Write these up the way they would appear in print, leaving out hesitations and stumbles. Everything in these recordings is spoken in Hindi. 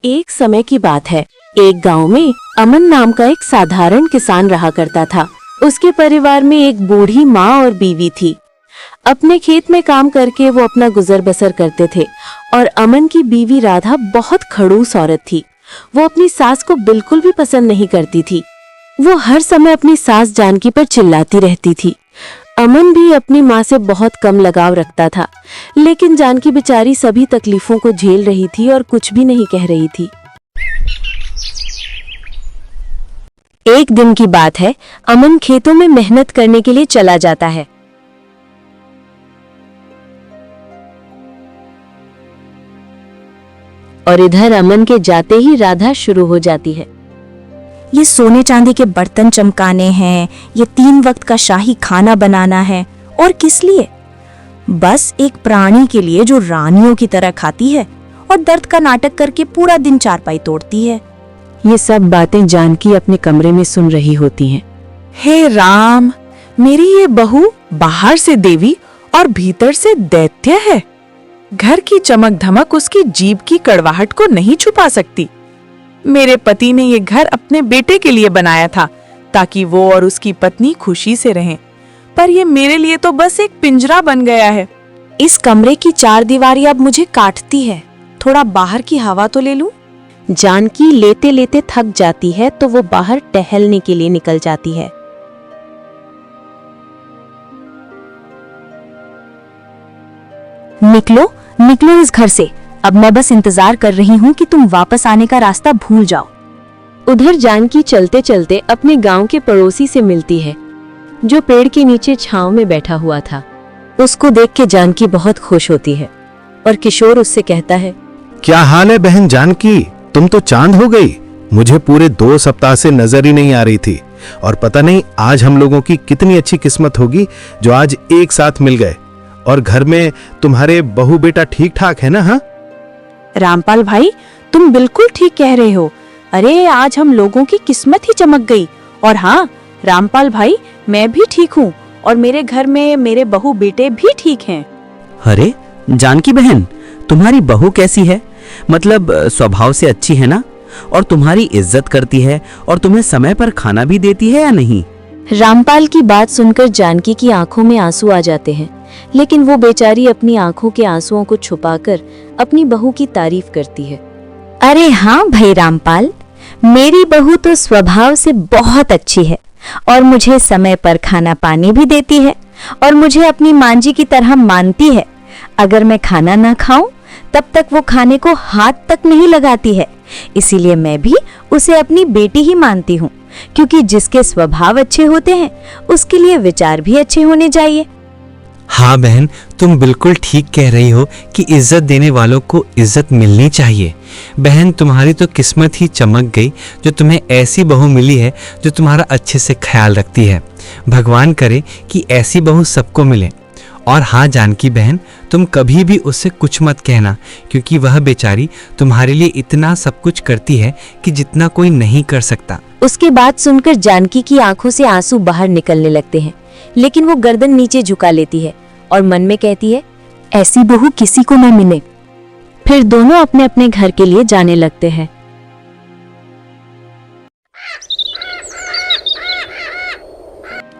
एक समय की बात है। एक गांव में अमन नाम का एक साधारण किसान रहा करता था। उसके परिवार में एक बूढ़ी माँ और बीवी थी। अपने खेत में काम करके वो अपना गुजर बसर करते थे और अमन की बीवी राधा बहुत खड़ूस औरत थी। वो अपनी सास को बिल्कुल भी पसंद नहीं करती थी। वो हर समय अपनी सास जानकी पर चिल्लाती रहती थी। अमन भी अपनी माँ से बहुत कम लगाव रखता था, लेकिन जानकी बेचारी सभी तकलीफों को झेल रही थी और कुछ भी नहीं कह रही थी। एक दिन की बात है, अमन खेतों में मेहनत करने के लिए चला जाता है। और इधर अमन के जाते ही राधा शुरू हो जाती है। ये सोने चांदी के बर्तन चमकाने हैं, ये 3 वक्त का शाही खाना बनाना है, और किस लिए? बस एक प्राणी के लिए जो रानियों की तरह खाती है और दर्द का नाटक करके पूरा दिन चारपाई तोड़ती है। ये सब बातें जानकी अपने कमरे में सुन रही होती हैं। हे राम, मेरी ये बहू बाहर से देवी और भीतर से दैत्य है। घर की चमक धमक उसकी जीभ की कड़वाहट को नहीं छुपा सकती। मेरे पति ने ये घर अपने बेटे के लिए बनाया था ताकि वो और उसकी पत्नी खुशी से रहें, पर ये मेरे लिए तो बस एक पिंजरा बन गया है। इस कमरे की 4 दीवारी अब मुझे काटती है। थोड़ा बाहर की हवा तो ले लूं। जानकी लेते लेते थक जाती है तो वो बाहर टहलने के लिए निकल जाती है। निकलो निकलो इस घर से। अब मैं बस इंतजार कर रही हूँ कि तुम वापस आने का रास्ता भूल जाओ। उधर जानकी चलते चलते अपने गांव के पड़ोसी से मिलती है, जो पेड़ के नीचे छांव में बैठा हुआ था। उसको देख के जानकी बहुत खुश होती है और किशोर उससे कहता है, क्या हाल है बहन जानकी? तुम तो चांद हो गई। मुझे पूरे 2 सप्ताह से नजर ही नहीं आ रही थी, और पता नहीं आज हम लोगों की कितनी अच्छी किस्मत होगी जो आज एक साथ मिल गए। और घर में तुम्हारे बहू बेटा ठीक ठाक है ना? हाँ रामपाल भाई, तुम बिल्कुल ठीक कह रहे हो। अरे आज हम लोगों की किस्मत ही चमक गई। और हाँ रामपाल भाई, मैं भी ठीक हूँ और मेरे घर में मेरे बहू बेटे भी ठीक हैं। अरे जानकी बहन, तुम्हारी बहू कैसी है? मतलब स्वभाव से अच्छी है ना? और तुम्हारी इज्जत करती है और तुम्हें समय पर खाना भी देती है या नहीं? रामपाल की बात सुनकर जानकी की आंखों में आंसू आ जाते हैं, लेकिन वो बेचारी अपनी आंखों के आंसुओं को छुपाकर अपनी बहू की तारीफ करती है। अरे हाँ भाई रामपाल, मेरी बहू तो स्वभाव से बहुत अच्छी है और मुझे समय पर खाना पानी भी देती है और मुझे अपनी मांझी की तरह मानती है। अगर मैं खाना ना खाऊं तब तक वो खाने को हाथ तक नहीं लगाती है। इसीलिए मैं भी उसे अपनी बेटी ही मानती हूँ, क्योंकि जिसके स्वभाव अच्छे होते हैं उसके लिए विचार भी अच्छे होने चाहिए। हाँ बहन, तुम बिल्कुल ठीक कह रही हो कि इज्जत देने वालों को इज्जत मिलनी चाहिए। बहन, तुम्हारी तो किस्मत ही चमक गई जो तुम्हें ऐसी बहू मिली है जो तुम्हारा अच्छे से ख्याल रखती है। भगवान करे कि ऐसी बहू सबको मिले। और हाँ जानकी बहन, तुम कभी भी उससे कुछ मत कहना, क्योंकि वह बेचारी तुम्हारे लिए इतना सब कुछ करती है कि जितना कोई नहीं कर सकता। उसके बाद सुनकर जानकी की आंखों से आंसू बाहर निकलने लगते हैं, लेकिन वो गर्दन नीचे झुका लेती है और मन में कहती है, ऐसी बहू किसी को न मिले। फिर दोनों अपने अपने घर के लिए जाने लगते हैं।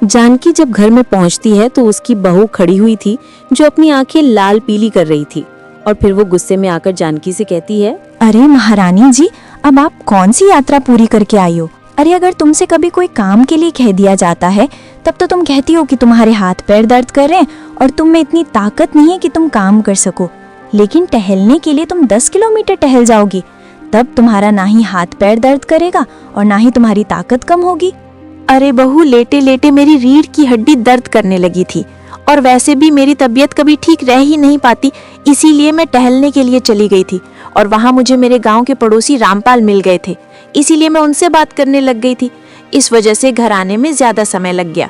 जानकी जब घर में पहुंचती है तो उसकी बहू खड़ी हुई थी, जो अपनी आंखें लाल पीली कर रही थी। और फिर वो गुस्से में आकर जानकी से कहती है, अरे महारानी जी, अब आप कौन सी यात्रा पूरी करके आई हो? अरे अगर तुमसे कभी कोई काम के लिए कह दिया जाता है तब तो तुम कहती हो कि तुम्हारे हाथ पैर दर्द कर रहे हैं और तुम में इतनी ताकत नहीं है कि तुम काम कर सको। लेकिन टहलने के लिए तुम 10 किलोमीटर टहल जाओगी, तब तुम्हारा ना ही हाथ पैर दर्द करेगा और ना ही तुम्हारी ताकत कम होगी। अरे बहू, लेटे लेटे मेरी रीढ़ की हड्डी दर्द करने लगी थी और वैसे भी मेरी तबीयत कभी ठीक रह ही नहीं पाती, इसीलिए मैं टहलने के लिए चली गई थी। और वहाँ मुझे मेरे गांव के पड़ोसी रामपाल मिल गए थे, इसीलिए मैं उनसे बात करने लग गई थी। इस वजह से घर आने में ज्यादा समय लग गया।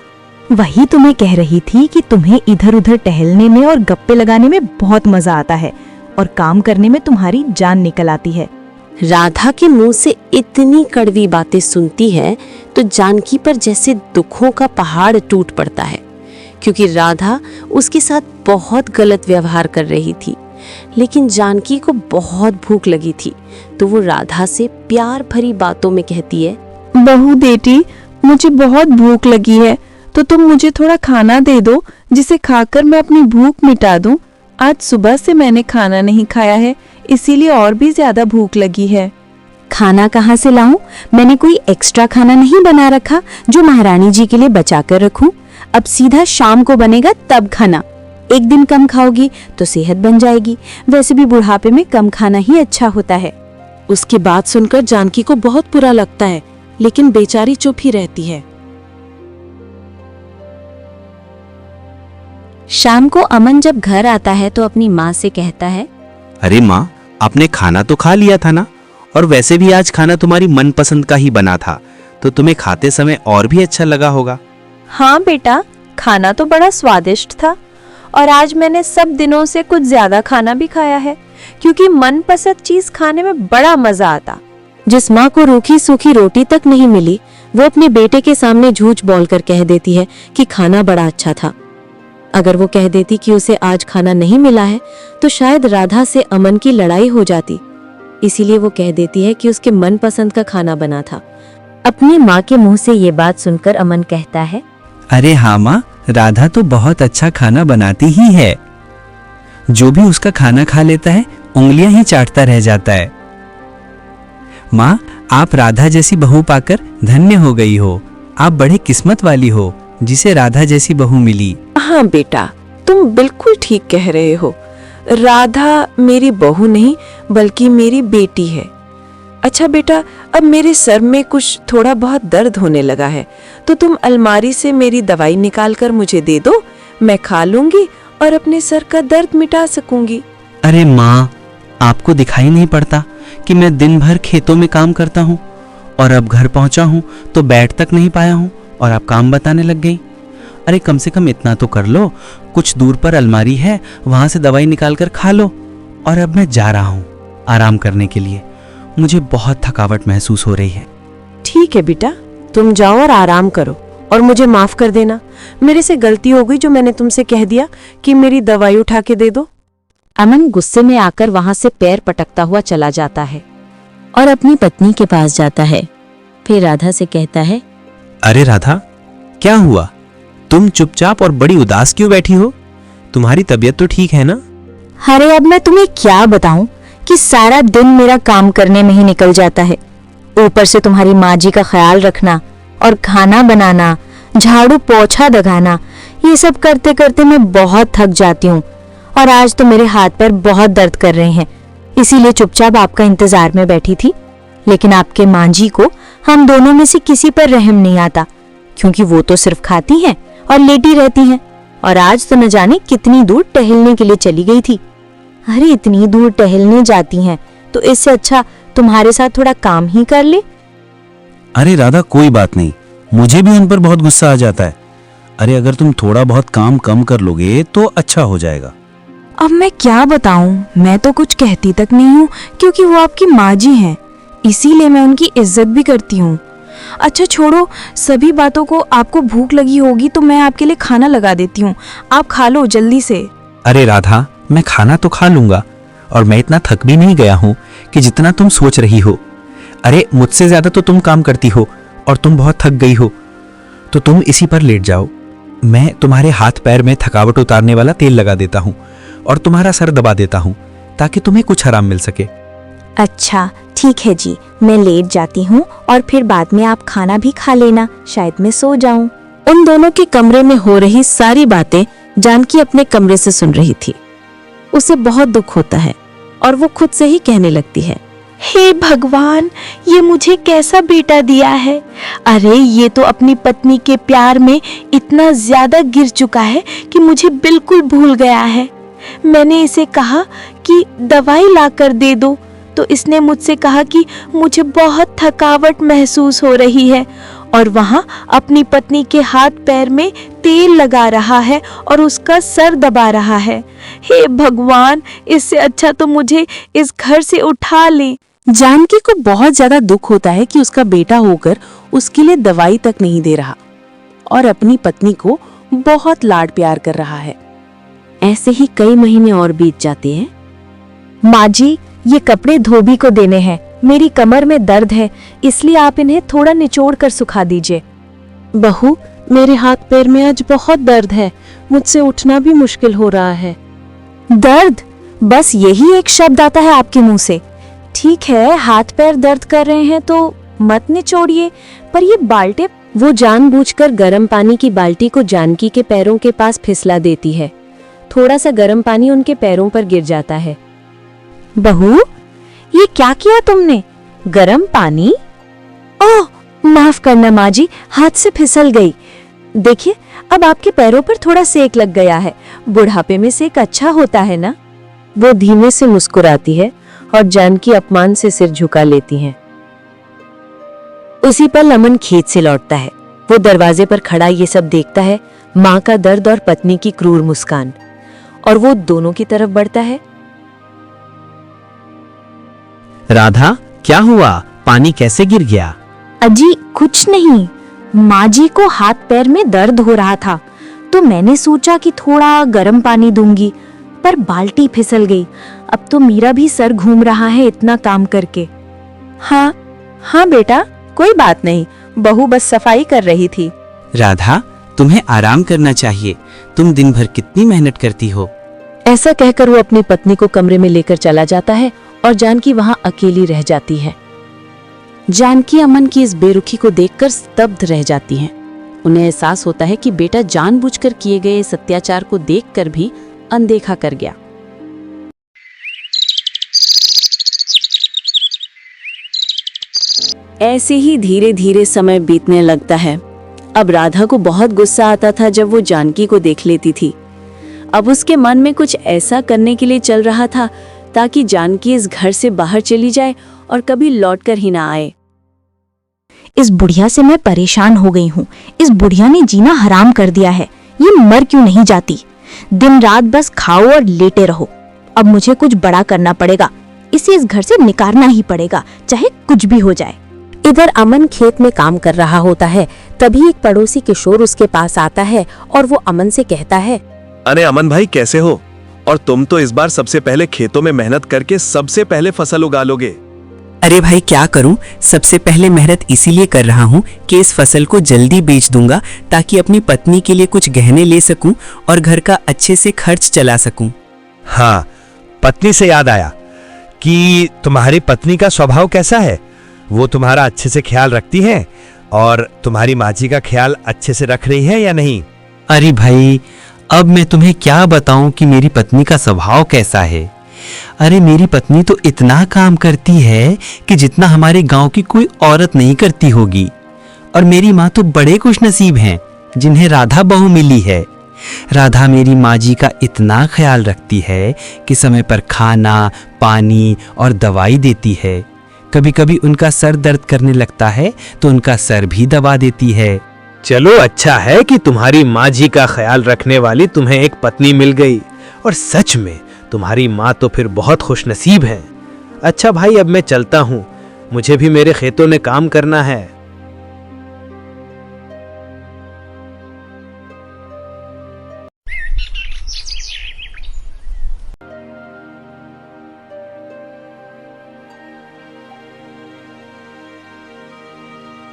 वही तुम्हें कह रही थी कि तुम्हें इधर उधर टहलने में और गप्पे लगाने में बहुत मजा आता है और काम करने में तुम्हारी जान निकल आती है। राधा के मुंह से इतनी कड़वी बातें सुनती है तो जानकी पर जैसे दुखों का पहाड़ टूट पड़ता है, क्योंकि राधा उसके साथ बहुत गलत व्यवहार कर रही थी। लेकिन जानकी को बहुत भूख लगी थी, तो वो राधा से प्यार भरी बातों में कहती है, बहू बेटी, मुझे बहुत भूख लगी है, तो तुम मुझे थोड़ा खाना दे दो जिसे खाकर मैं अपनी भूख मिटा दूं। आज सुबह से मैंने खाना नहीं खाया है, इसीलिए और भी ज्यादा भूख लगी है। खाना कहाँ से लाऊं? मैंने कोई एक्स्ट्रा खाना नहीं बना रखा जो महारानी जी के लिए बचा कर रखूं। अब सीधा शाम को बनेगा तब खाना। एक दिन कम खाओगी तो सेहत बन जाएगी, वैसे भी बुढ़ापे में कम खाना ही अच्छा होता है। उसकी बात सुनकर जानकी को बहुत बुरा लगता है, लेकिन बेचारी चुप ही रहती है। शाम को अमन जब घर आता है तो अपनी माँ से कहता है, अरे माँ, आपने खाना तो खा लिया था ना, और वैसे भी आज खाना तुम्हारी मनपसंद का ही बना था, तो तुम्हें खाते समय और भी अच्छा लगा होगा। हाँ बेटा, खाना तो बड़ा स्वादिष्ट था, और आज मैंने सब दिनों से कुछ ज्यादा खाना भी खाया है, क्योंकि मनपसंद चीज खाने में बड़ा मजा आता। जिस माँ को रूखी सूखी रोटी तक नहीं मिली, वो अपने बेटे के सामने झूठ बोलकर कह देती है कि खाना बड़ा अच्छा था। अगर वो कह देती कि उसे आज खाना नहीं मिला है, तो शायद राधा से अमन की लड़ाई हो जाती। इसीलिए वो कह देती है कि उसके मनपसंद का खाना बना था। अपनी माँ के मुंह से ये बात सुनकर अमन कहता है, अरे हाँ माँ, राधा तो बहुत अच्छा खाना बनाती ही है। जो भी उसका खाना खा लेता है उंगलियां ही चाटता रह जाता है। माँ, आप राधा जैसी बहू पाकर धन्य हो गई हो। आप बड़े किस्मत वाली हो जिसे राधा जैसी बहू मिली। हाँ बेटा, तुम बिल्कुल ठीक कह रहे हो। राधा मेरी बहू नहीं बल्कि मेरी बेटी है। अच्छा बेटा, अब मेरे सर में कुछ थोड़ा बहुत दर्द होने लगा है, तो तुम अलमारी से मेरी दवाई निकाल कर मुझे दे दो, मैं खा लूंगी और अपने सर का दर्द मिटा सकूंगी। अरे माँ, आपको दिखाई नहीं पड़ता कि मैं दिन भर खेतों में काम करता हूँ, और अब घर पहुँचा हूँ तो बैठ तक नहीं पाया हूँ और आप काम बताने लग गई। अरे कम से कम इतना तो कर लो, कुछ दूर पर अलमारी है, वहां से दवाई निकाल कर खा लो। और अब मैं जा रहा हूँ आराम करने के लिए, मुझे बहुत थकावट महसूस हो रही है। ठीक है बेटा, तुम जाओ और आराम करो, और मुझे माफ कर देना, मेरे से गलती हो गई जो मैंने तुमसे कह दिया कि मेरी दवाई उठा के दे दो। अमन गुस्से में आकर वहां से पैर पटकता हुआ चला जाता है और अपनी पत्नी के पास जाता है। फिर राधा से कहता है, अरे राधा, क्या हुआ? तुम चुपचाप और बड़ी उदास क्यों बैठी हो? तुम्हारी तबीयत तो ठीक है ना? अरे अब मैं तुम्हें क्या बताऊं कि सारा दिन मेरा काम करने में ही निकल जाता है। ऊपर से तुम्हारी माँ जी का ख्याल रखना और खाना बनाना, झाड़ू पोछा लगाना, ये सब करते करते मैं बहुत थक जाती हूँ। और आज तो मेरे हाथ पैर बहुत दर्द कर रहे हैं, इसीलिए चुपचाप आपका इंतजार में बैठी थी। लेकिन आपके माँ जी को हम दोनों में से किसी पर रहम नहीं आता, क्योंकि वो तो सिर्फ खाती हैं और लेटी रहती हैं, और आज तो न जाने कितनी दूर टहलने के लिए चली गई थी। अरे इतनी दूर टहलने जाती हैं तो इससे अच्छा तुम्हारे साथ थोड़ा काम ही कर ले। अरे राधा, कोई बात नहीं, मुझे भी उन पर बहुत गुस्सा आ जाता है। अरे अगर तुम थोड़ा बहुत काम कम कर लोगे तो अच्छा हो जाएगा। अब मैं क्या बताऊं, मैं तो कुछ कहती तक नहीं हूँ, क्योंकि वो आपकी माँ जी हैं, इसीलिए मैं उनकी इज्जत भी करती हूँ। अच्छा छोड़ो सभी बातों को, आपको भूख लगी होगी तो मैं आपके लिए खाना लगा देती हूँ, आप खा लो जल्दी से। अरे राधा, मैं खाना तो खा लूंगा, और मैं इतना थक भी नहीं गया हूँ कि जितना तुम सोच रही हो। अरे मुझसे ज्यादा तो तुम काम करती हो और तुम बहुत थक गई हो, तो तुम इसी पर लेट जाओ। मैं तुम्हारे हाथ पैर में थकावट उतारने वाला तेल लगा देता हूँ और तुम्हारा सर दबा देता हूँ, ताकि तुम्हें कुछ आराम मिल सके। अच्छा ठीक है जी, मैं लेट जाती हूँ और फिर बाद में आप खाना भी खा लेना, शायद मैं सो जाऊं। उन दोनों के कमरे में हो रही सारी बातें जानकी अपने कमरे से सुन रही थी। उसे बहुत दुख होता है और वो खुद से ही कहने लगती है, हे भगवान, ये मुझे कैसा बेटा दिया है। अरे ये तो अपनी पत्नी के प्यार में इतना ज्यादा गिर चुका है कि मुझे बिल्कुल भूल गया है। मैंने इसे कहा कि दवाई लाकर दे दो, तो इसने मुझसे कहा कि मुझे बहुत थकावट महसूस हो रही है, और वहाँ अपनी पत्नी के हाथ पैर में तेल लगा रहा है और उसका सर दबा रहा है। हे भगवान, इससे अच्छा तो मुझे इस घर से उठा ले। जानकी को बहुत ज्यादा दुख होता है कि उसका बेटा होकर उसके लिए दवाई तक नहीं दे रहा और अपनी पत्नी को बहुत लाड प्यार कर रहा है। ऐसे ही कई महीने और बीत जाते हैं। माँ जी, ये कपड़े धोबी को देने हैं। मेरी कमर में दर्द है, इसलिए आप इन्हें थोड़ा निचोड़ कर सुखा दीजिए। बहू, मेरे हाथ पैर में आज बहुत दर्द है, मुझसे उठना भी मुश्किल हो रहा है। दर्द? बस यही एक शब्द आता है आपके मुंह से। ठीक है, हाथ पैर दर्द कर रहे हैं तो मत निचोड़िए, पर ये बाल्टे। वो जानबूझकर गर्म पानी की बाल्टी को जानकी के पैरों के पास फिसला देती है। थोड़ा सा गर्म पानी उनके पैरों पर गिर जाता है। बहू, ये क्या किया तुमने? गरम पानी? ओह, माफ करना माँ जी, हाथ से फिसल गई। देखिए, अब आपके पैरों पर थोड़ा सेक लग गया है। बुढ़ापे में सेक अच्छा होता है ना? वो धीमे से मुस्कुराती है और जानकी अपमान से सिर झुका लेती है। उसी पल अमन खेत से लौटता है। वो दरवाजे पर खड़ा ये सब देखता है, माँ का दर्द और पत्नी की क्रूर मुस्कान, और वो दोनों की तरफ बढ़ता है। राधा, क्या हुआ? पानी कैसे गिर गया? अजी कुछ नहीं, माँ जी को हाथ पैर में दर्द हो रहा था तो मैंने सोचा कि थोड़ा गर्म पानी दूंगी, पर बाल्टी फिसल गई। अब तो मेरा भी सर घूम रहा है इतना काम करके। हाँ हाँ बेटा, कोई बात नहीं, बहू बस सफाई कर रही थी। राधा, तुम्हें आराम करना चाहिए। तुम दिन भर कितनी मेहनत करती हो। ऐसा कहकर वो अपनी पत्नी को कमरे में लेकर चला जाता है और जानकी वहां अकेली रह जाती है। जानकी अमन की इस बेरुखी को देखकर स्तब्ध रह जाती हैं। उन्हें एहसास होता है कि बेटा जानबूझकर किए गए इस अत्याचार को देखकर भी अनदेखा कर गया। ऐसे ही धीरे धीरे समय बीतने लगता है। अब राधा को बहुत गुस्सा आता था जब वो जानकी को देख लेती थी। अब उसके मन में कुछ ऐसा करने के लिए चल रहा था ताकि जानकी इस घर से बाहर चली जाए और कभी लौटकर ही ना आए। इस बुढ़िया से मैं परेशान हो गई हूँ। इस बुढ़िया ने जीना हराम कर दिया है। ये मर क्यों नहीं जाती? दिन रात बस खाओ और लेटे रहो। अब मुझे कुछ बड़ा करना पड़ेगा। इसे इस घर से निकालना ही पड़ेगा, चाहे कुछ भी हो जाए। इधर अमन खेत में काम कर रहा होता है। तभी एक पड़ोसी किशोर उसके पास आता है और वो अमन से कहता है, अरे अमन भाई, कैसे हो? और तुम तो इस बार सबसे पहले खेतों में मेहनत करके सबसे पहले फसल उगा लोगे। अरे भाई, क्या करूं? सबसे पहले मेहनत इसीलिए कर रहा हूं कि इस फसल को जल्दी बेच दूंगा ताकि अपनी पत्नी के लिए कुछ गहने ले सकूं और घर का अच्छे से खर्च चला सकूं। हाँ, पत्नी से याद आया कि तुम्हारी पत्नी का स्वभाव कैसा है? वो तुम्हारा अच्छे से ख्याल रखती है और तुम्हारी माँ जी का ख्याल अच्छे से रख रही है या नहीं? अरे भाई, अब मैं तुम्हें क्या बताऊं कि मेरी पत्नी का स्वभाव कैसा है। अरे मेरी पत्नी तो इतना काम करती है कि जितना हमारे गांव की कोई औरत नहीं करती होगी। और मेरी माँ तो बड़े खुशनसीब हैं जिन्हें राधा बहू मिली है। राधा मेरी माँ जी का इतना ख्याल रखती है कि समय पर खाना, पानी और दवाई देती है। कभी कभी उनका सर दर्द करने लगता है तो उनका सर भी दबा देती है। चलो, अच्छा है कि तुम्हारी माँ जी का ख्याल रखने वाली तुम्हें एक पत्नी मिल गई। और सच में तुम्हारी माँ तो फिर बहुत खुशनसीब है। अच्छा भाई, अब मैं चलता हूँ, मुझे भी मेरे खेतों में काम करना है।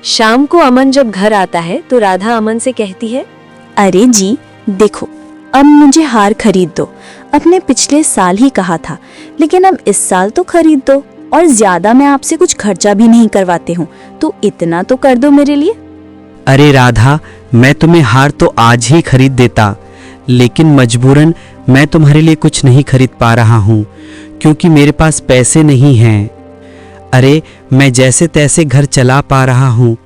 शाम को अमन जब घर आता है तो राधा अमन से कहती है, अरे जी देखो, अब मुझे हार खरीद दो। अपने पिछले साल ही कहा था, लेकिन अब इस साल तो खरीद दो। और ज्यादा मैं आपसे कुछ खर्चा भी नहीं करवाते हूँ, तो इतना तो कर दो मेरे लिए। अरे राधा, मैं तुम्हें हार तो आज ही खरीद देता, लेकिन मजबूरन मैं तुम्हारे लिए कुछ नहीं खरीद पा रहा हूँ क्योंकि मेरे पास पैसे नहीं हैं। अरे मैं जैसे तैसे घर चला पा रहा हूँ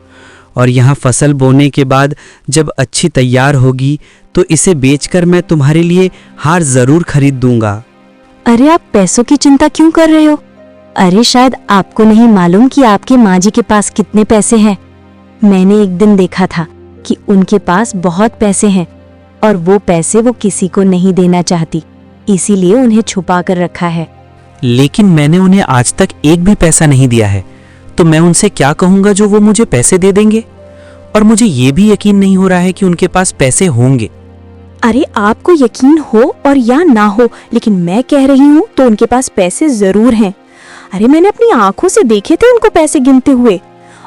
और यहाँ फसल बोने के बाद जब अच्छी तैयार होगी तो इसे बेचकर मैं तुम्हारे लिए हार जरूर खरीद दूंगा। अरे आप पैसों की चिंता क्यों कर रहे हो? अरे शायद आपको नहीं मालूम कि आपके माँ जी के पास कितने पैसे हैं। मैंने एक दिन देखा था कि उनके पास बहुत पैसे हैं और वो पैसे वो किसी को नहीं देना चाहती, इसीलिए उन्हें छुपा कर रखा है। लेकिन मैंने उन्हें आज तक एक भी पैसा नहीं दिया है, तो मैं उनसे क्या कहूँगा जो वो मुझे पैसे दे देंगे? और मुझे ये भी यकीन नहीं हो रहा है कि उनके पास पैसे होंगे। अरे आपको यकीन हो और या ना हो, लेकिन मैं कह रही हूँ तो उनके पास पैसे जरूर हैं। अरे मैंने अपनी आंखों से देखे थे उनको पैसे गिनते हुए।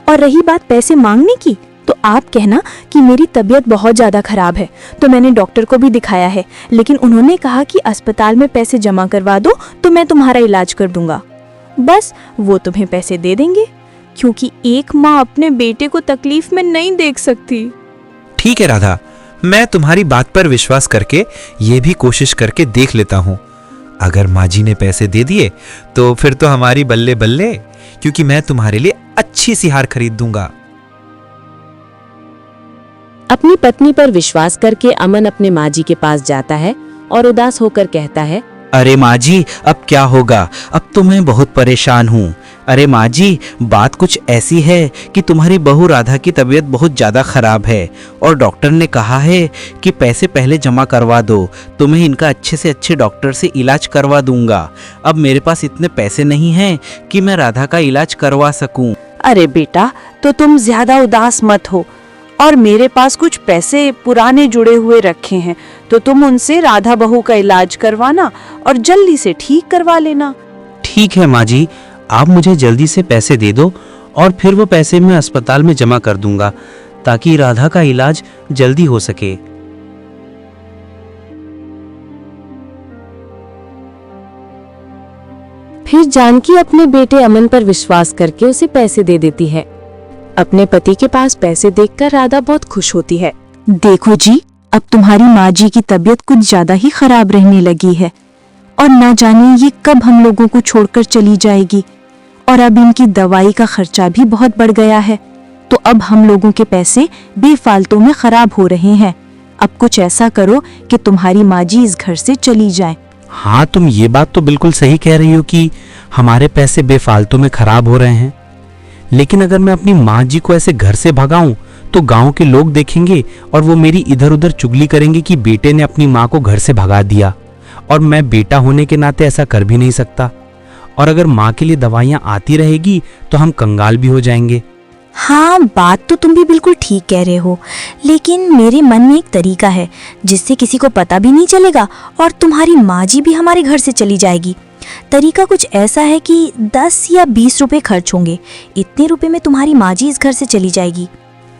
और रही बात पैसे मांगने की, तो आप कहना कि मेरी तबीयत बहुत ज्यादा खराब है, तो मैंने डॉक्टर को भी दिखाया है, लेकिन उन्होंने कहा कि अस्पताल में पैसे जमा करवा दो तो मैं तुम्हारा इलाज कर दूंगा। बस वो तुम्हें पैसे दे देंगे, क्योंकि एक माँ अपने बेटे को तकलीफ में नहीं देख सकती। ठीक है राधा, मैं तुम्हारी बात पर विश्वास करके ये भी कोशिश करके देख लेता हूँ। अगर माँ जी ने पैसे दे दिए तो फिर तो हमारी बल्ले बल्ले, क्योंकि मैं तुम्हारे लिए अच्छी सी हार खरीद दूंगा। अपनी पत्नी पर विश्वास करके अमन अपने माँ जी के पास जाता है और उदास होकर कहता है, अरे माँ जी, अब क्या होगा? अब तो मैं बहुत परेशान हूँ। अरे माँ जी, बात कुछ ऐसी है कि तुम्हारी बहू राधा की तबीयत बहुत ज़्यादा ख़राब है और डॉक्टर ने कहा है कि पैसे पहले जमा करवा दो, तो मैं इनका अच्छे से अच्छे डॉक्टर से इलाज करवा दूंगा। अब मेरे पास इतने पैसे नहीं हैं कि मैं राधा का इलाज करवा सकूं। अरे बेटा, तो तुम ज्यादा उदास मत हो, और मेरे पास कुछ पैसे पुराने जुड़े हुए रखे हैं, तो तुम उनसे राधा बहू का इलाज करवाना और जल्दी से ठीक करवा लेना। ठीक है माँ जी, आप मुझे जल्दी से पैसे दे दो और फिर वो पैसे मैं अस्पताल में जमा कर दूंगा, ताकि राधा का इलाज जल्दी हो सके। फिर जानकी अपने बेटे अमन पर विश्वास करके उसे पैसे दे देती है। अपने पति के पास पैसे देखकर राधा बहुत खुश होती है। देखो जी, अब तुम्हारी माँ जी की तबीयत कुछ ज्यादा ही खराब रहने लगी है, और ना जाने ये कब हम लोगों को छोड़कर चली जाएगी। और अब इनकी दवाई का खर्चा भी बहुत बढ़ गया है, तो अब हम लोगों के पैसे बेफालतू में खराब हो रहे हैं। अब कुछ ऐसा करो कि तुम्हारी माँ जी इस घर से चली जाए। हाँ, तुम ये बात तो बिल्कुल सही कह रही हो कि हमारे पैसे बेफालतू में खराब हो रहे हैं, लेकिन अगर मैं अपनी माँ जी को ऐसे घर से भगाऊं तो गांव के लोग देखेंगे और वो मेरी इधर उधर चुगली करेंगे कि बेटे ने अपनी माँ को घर से भगा दिया, और मैं बेटा होने के नाते ऐसा कर भी नहीं सकता। और अगर माँ के लिए दवाइयाँ आती रहेगी तो हम कंगाल भी हो जाएंगे। हाँ, बात तो तुम भी बिल्कुल ठीक कह रहे हो, लेकिन मेरे मन में एक तरीका है जिससे किसी को पता भी नहीं चलेगा और तुम्हारी माँ जी भी हमारे घर से चली जाएगी। तरीका कुछ ऐसा है कि 10 या 20 रुपए खर्च होंगे, इतने रुपए में तुम्हारी माँ जी इस घर से चली जाएगी।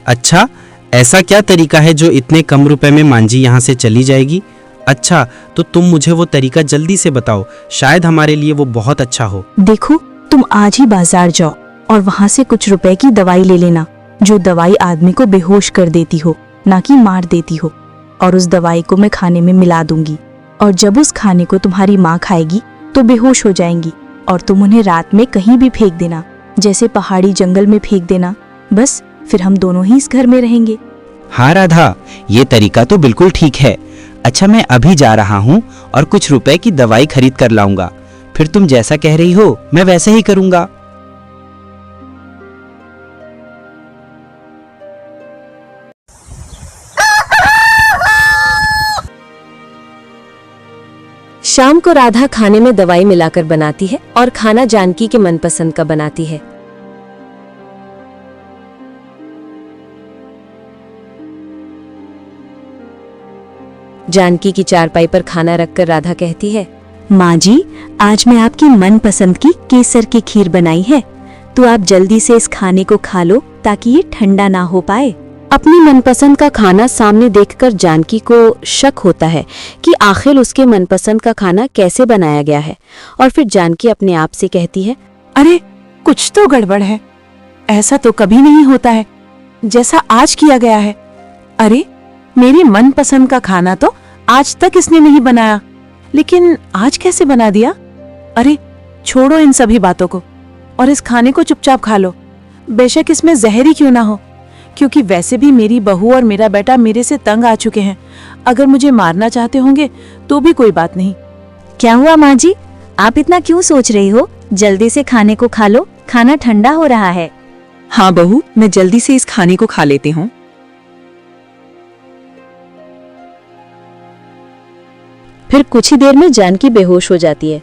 अच्छा, ऐसा क्या तरीका है जो इतने कम रुपए में माँ जी यहाँ से चली जाएगी? अच्छा, तो तुम मुझे वो तरीका जल्दी से बताओ, शायद हमारे लिए वो बहुत अच्छा हो। देखो, तुम आज ही बाजार जाओ और वहाँ से कुछ रुपए की दवाई ले लेना, जो दवाई आदमी को बेहोश कर देती हो, ना कि मार देती हो। और उस दवाई को मैं खाने में मिला दूंगी, और जब उस खाने को तुम्हारी माँ खाएगी तो बेहोश हो जाएंगी, और तुम उन्हें रात में कहीं भी फेंक देना, जैसे पहाड़ी जंगल में फेंक देना। बस फिर हम दोनों ही इस घर में रहेंगे। हाँ राधा, ये तरीका तो बिल्कुल ठीक है। अच्छा, मैं अभी जा रहा हूँ और कुछ रुपए की दवाई खरीद कर लाऊंगा, फिर तुम जैसा कह रही हो मैं वैसे ही करूंगा। शाम को राधा खाने में दवाई मिलाकर बनाती है और खाना जानकी के मनपसंद का बनाती है। जानकी की चारपाई पर खाना रखकर राधा कहती है, माँ जी, आज मैं आपकी मनपसंद की केसर की खीर बनाई है, तो आप जल्दी से इस खाने को खा लो ताकि ये ठंडा ना हो पाए। अपनी मनपसंद का खाना सामने देखकर जानकी को शक होता है कि आखिर उसके मनपसंद का खाना कैसे बनाया गया है, और फिर जानकी अपने आप से कहती है, अरे कुछ तो गड़बड़ है, ऐसा तो कभी नहीं होता है जैसा आज किया गया है। अरे मेरी मनपसंद का खाना तो आज तक इसने नहीं बनाया, लेकिन आज कैसे बना दिया? अरे छोड़ो इन सभी बातों को और इस खाने को चुपचाप खा लो, बेशक इसमें जहर ही क्यों ना हो, क्योंकि वैसे भी मेरी बहू और मेरा बेटा मेरे से तंग आ चुके हैं। अगर मुझे मारना चाहते होंगे तो भी कोई बात नहीं। क्या हुआ माँ जी, आप इतना क्यों सोच रही हो? जल्दी से खाने को खा लो, खाना ठंडा हो रहा है। हाँ बहू, मैं जल्दी से इस खाने को खा लेती हूँ। फिर कुछ ही देर में जानकी बेहोश हो जाती है,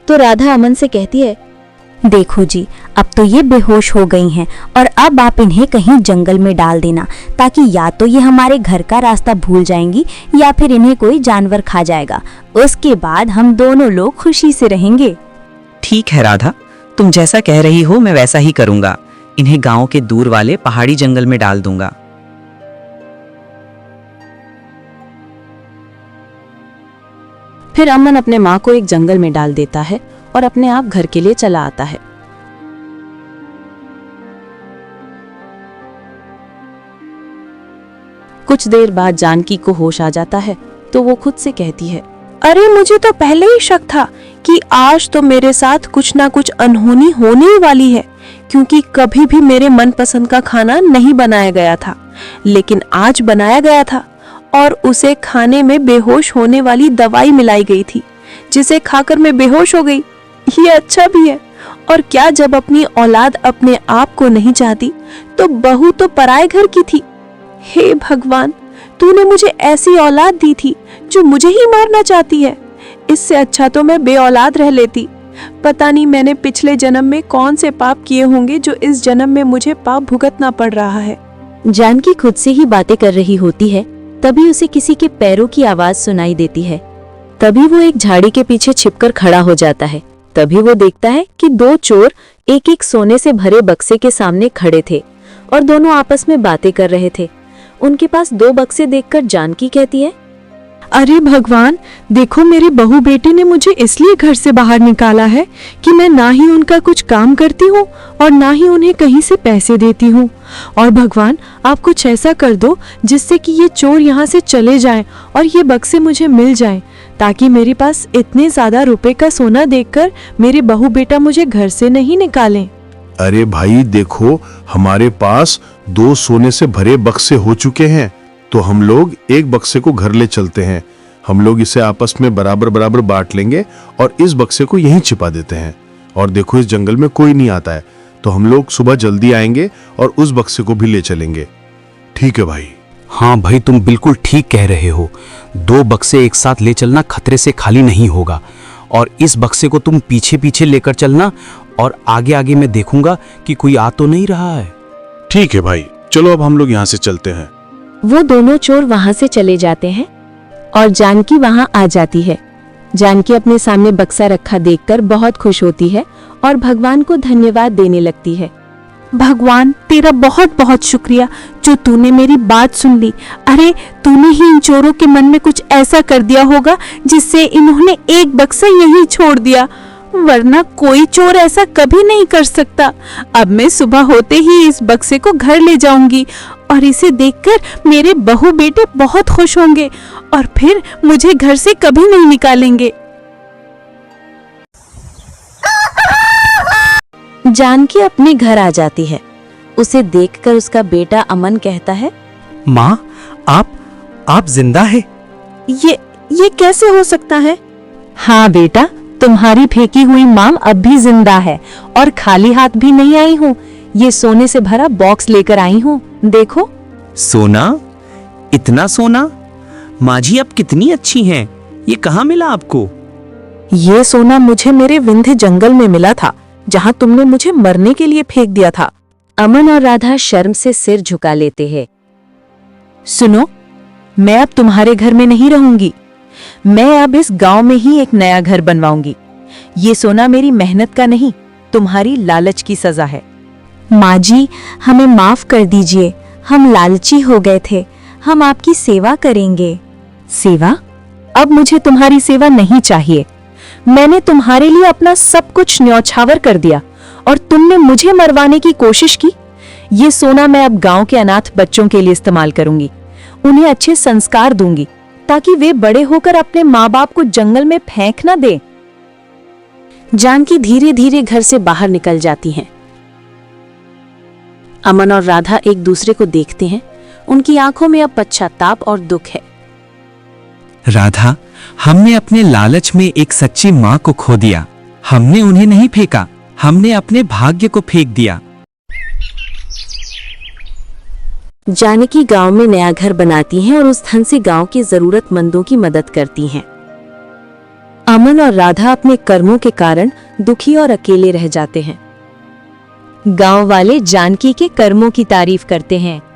तो राधा अमन से कहती है, देखो जी, अब तो ये बेहोश हो गई हैं और अब आप इन्हें कहीं जंगल में डाल देना, ताकि या तो ये हमारे घर का रास्ता भूल जाएंगी या फिर इन्हें कोई जानवर खा जाएगा। उसके बाद हम दोनों लोग खुशी से रहेंगे। ठीक है राधा, तुम जैसा कह रही हो मैं वैसा ही करूंगा। इन्हें गांव के दूर वाले पहाड़ी जंगल में डाल दूंगा। फिर अमन अपने माँ को एक जंगल में डाल देता है और अपने आप घर के लिए चला आता है। कुछ देर बाद जानकी को होश आ जाता है तो वो खुद से कहती है, अरे मुझे तो पहले ही शक था कि आज तो मेरे साथ कुछ ना कुछ अनहोनी होने ही वाली है, क्योंकि कभी भी मेरे मनपसंद का खाना नहीं बनाया गया था, लेकिन आज बनाया गया था और उसे खाने में बेहोश होने वाली दवाई मिलाई गई थी, जिसे खाकर मैं बेहोश हो गई। ये अच्छा भी है। और क्या जब अपनी औलाद अपने आप को नहीं चाहती तो बहू तो पराए घर की थी। हे भगवान, तूने मुझे ऐसी औलाद दी थी जो मुझे ही मारना चाहती है। इससे अच्छा तो मैं बेऔलाद रह लेती। पता नहीं मैंने पिछले जन्म में कौन से पाप किए होंगे जो इस जन्म में मुझे पाप भुगतना पड़ रहा है। जानकी खुद से ही बातें कर रही होती है, तभी उसे किसी के पैरों की आवाज सुनाई देती है। तभी वो एक झाड़ी के पीछे छिपकर खड़ा हो जाता है। तभी वो देखता है कि दो चोर एक एक सोने से भरे बक्से के सामने खड़े थे और दोनों आपस में बातें कर रहे थे। उनके पास दो बक्से देखकर जानकी कहती है, अरे भगवान, देखो मेरे बहू बेटे ने मुझे इसलिए घर से बाहर निकाला है कि मैं ना ही उनका कुछ काम करती हूँ और ना ही उन्हें कहीं से पैसे देती हूँ। और भगवान, आप कुछ ऐसा कर दो जिससे कि ये चोर यहाँ से चले जाएं और ये बक्से मुझे मिल जाएं, ताकि मेरे पास इतने ज्यादा रुपए का सोना देखकर मेरे बहू बेटा मुझे घर से नहीं निकालें। अरे भाई देखो, हमारे पास 2 सोने से भरे बक्से हो चुके हैं, तो हम लोग एक बक्से को घर ले चलते हैं। हम लोग इसे आपस में बराबर बराबर बांट लेंगे और इस बक्से को यहीं छिपा देते हैं। और देखो, इस जंगल में कोई नहीं आता है, तो हम लोग सुबह जल्दी आएंगे और उस बक्से को भी ले चलेंगे। ठीक है भाई? हाँ भाई, तुम बिल्कुल ठीक कह रहे हो। 2 बक्से एक साथ ले चलना खतरे से खाली नहीं होगा। और इस बक्से को तुम पीछे पीछे लेकर चलना और आगे आगे मैं देखूंगा कि कोई आ तो नहीं रहा है। ठीक है भाई, चलो अब हम लोग यहाँ से चलते हैं। वो दोनों चोर वहां से चले जाते हैं और जानकी वहां आ जाती है। जानकी अपने सामने बक्सा रखा देखकर बहुत खुश होती है और भगवान को धन्यवाद देने लगती है। भगवान, तेरा बहुत बहुत शुक्रिया जो तूने मेरी बात सुन ली। अरे, तूने ही इन चोरों के मन में कुछ ऐसा कर दिया होगा जिससे इन्होंने एक बक्सा यहीं छोड़ दिया, वरना कोई चोर ऐसा कभी नहीं कर सकता। अब मैं सुबह होते ही इस बक्से को घर ले जाऊंगी और इसे देखकर मेरे बहू बेटे बहुत खुश होंगे और फिर मुझे घर से कभी नहीं निकालेंगे। जानकी अपने घर आ जाती है। उसे देखकर उसका बेटा अमन कहता है, माँ, आप जिंदा है? ये कैसे हो सकता है? हाँ बेटा, तुम्हारी फेंकी हुई माम अब भी जिंदा है और खाली हाथ भी नहीं आई हूँ। ये सोने से भरा बॉक्स लेकर आई हूँ, देखो। सोना? इतना सोना? माँ जी आप कितनी अच्छी हैं। ये कहाँ मिला आपको? ये सोना मुझे मेरे विंध्य जंगल में मिला था, जहाँ तुमने मुझे मरने के लिए फेंक दिया था। अमन और राधा शर्म से सिर झुका लेते हैं। सुनो, मैं अब तुम्हारे घर में नहीं रहूंगी। मैं अब इस गांव में ही एक नया घर बनवाऊंगी। ये सोना मेरी मेहनत का नहीं, तुम्हारी लालच की सजा है। माँ जी, हमें माफ कर दीजिए, हम लालची हो गए थे। हम आपकी सेवा करेंगे। सेवा? अब मुझे तुम्हारी सेवा नहीं चाहिए। मैंने तुम्हारे लिए अपना सब कुछ न्यौछावर कर दिया और तुमने मुझे मरवाने की कोशिश की। ये सोना मैं अब गांव के अनाथ बच्चों के लिए इस्तेमाल करूंगी। उन्हें अच्छे संस्कार दूंगी ताकि वे बड़े होकर अपने माँ बाप को जंगल में फेंक न दें। जानकी धीरे धीरे घर से बाहर निकल जाती हैं। अमन और राधा एक दूसरे को देखते हैं। उनकी आंखों में अब पश्चाताप और दुख है। राधा, हमने अपने लालच में एक सच्ची माँ को खो दिया। हमने उन्हें नहीं फेंका, हमने अपने भाग्य को फेंक दिया। जानकी गांव में नया घर बनाती हैं और उस धन से गांव के जरूरतमंदों की मदद करती हैं। अमन और राधा अपने कर्मों के कारण दुखी और अकेले रह जाते हैं। गांव वाले जानकी के कर्मों की तारीफ करते हैं।